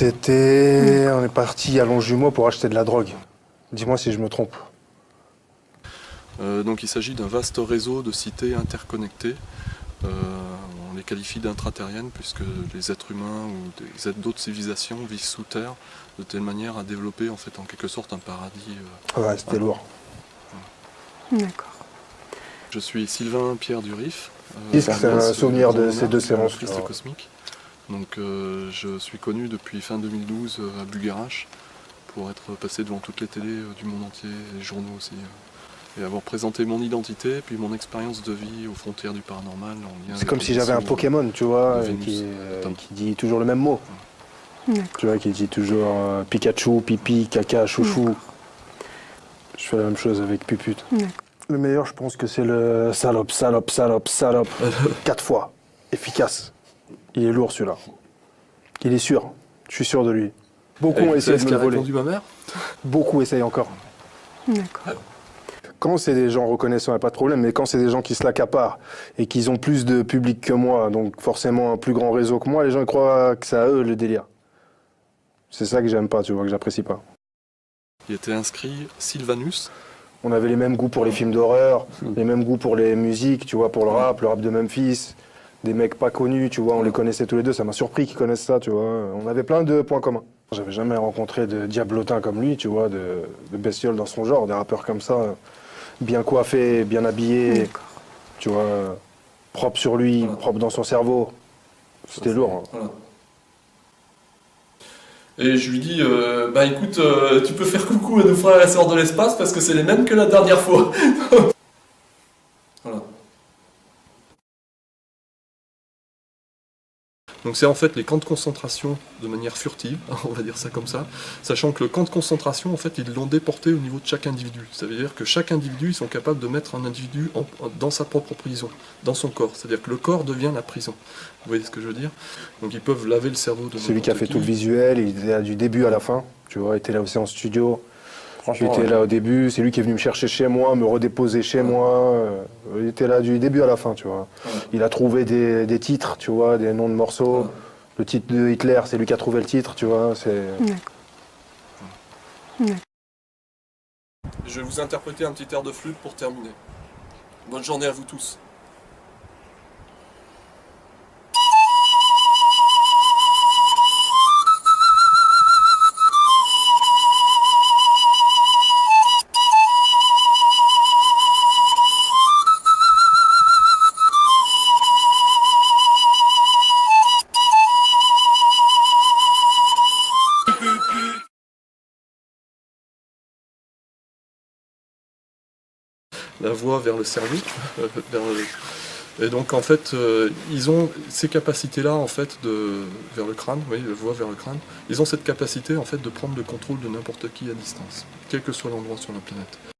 On est parti à Longjumeau pour acheter de la drogue. Dis-moi si je me trompe. Donc il s'agit d'un vaste réseau de cités interconnectées. On les qualifie d'intraterriennes puisque les êtres humains ou d'autres civilisations vivent sous terre de telle manière à développer en fait en quelque sorte un paradis. Ouais, c'était lourd. D'accord. Je suis Sylvain Pierre Durif. C'est un souvenir de ces deux séances. Christ cosmique. Donc je suis connu depuis fin 2012 à Buguerache pour être passé devant toutes les télés du monde entier, les journaux aussi. Et avoir présenté mon identité puis mon expérience de vie aux frontières du paranormal. C'est comme si j'avais un Pokémon, tu vois, qui dit toujours le même mot. Tu vois, qui dit toujours Pikachu, pipi, caca, chouchou. Je fais la même chose avec pupute. Le meilleur, je pense que c'est le salope. 4 fois. Efficace. Il est lourd celui-là. Il est sûr. Je suis sûr de lui. Beaucoup ont essayé de me le voler. Ma mère Beaucoup essayent encore. D'accord. Quand c'est des gens reconnaissants, il n'y a pas de problème, mais quand c'est des gens qui se l'accaparent et qu'ils ont plus de public que moi, donc forcément un plus grand réseau que moi, les gens croient que c'est à eux le délire. C'est ça que j'aime pas, tu vois, que j'apprécie pas. Il était inscrit Sylvanus. On avait les mêmes goûts pour les films d'horreur, les mêmes goûts pour les musiques, tu vois, pour le rap de Memphis, des mecs pas connus, tu vois, on les connaissait tous les deux, ça m'a surpris qu'ils connaissent ça, tu vois. On avait plein de points communs. J'avais jamais rencontré de diablotin comme lui, tu vois, de bestioles dans son genre, des rappeurs comme ça, bien coiffés, bien habillés, tu vois, propre sur lui, propre dans son cerveau. C'était lourd. Hein. Voilà. Et je lui dis, bah écoute, tu peux faire coucou à nos frères et sœurs de l'espace parce que c'est les mêmes que la dernière fois. Voilà. Donc c'est en fait les camps de concentration de manière furtive, on va dire ça comme ça, sachant que le camp de concentration, en fait, ils l'ont déporté au niveau de chaque individu. Ça veut dire que chaque individu, ils sont capables de mettre un individu dans sa propre prison, dans son corps. C'est-à-dire que le corps devient la prison. Vous voyez ce que je veux dire? Donc ils peuvent laver le cerveau de C'est lui qui a fait tout le visuel, il était là du début à la fin, tu vois, il était là aussi en studio. J'étais là au début, c'est lui qui est venu me chercher chez moi, me redéposer chez moi. Il était là du début à la fin, tu vois. Il a trouvé des titres, tu vois, des noms de morceaux. Le titre de Hitler, c'est lui qui a trouvé le titre, tu vois. Je vais vous interpréter un petit air de flûte pour terminer. Bonne journée à vous tous. la voie vers le cerveau, et donc en fait ils ont ces capacités-là en fait vers le crâne, oui, la voie vers le crâne. Ils ont cette capacité en fait de prendre le contrôle de n'importe qui à distance, quel que soit l'endroit sur la planète.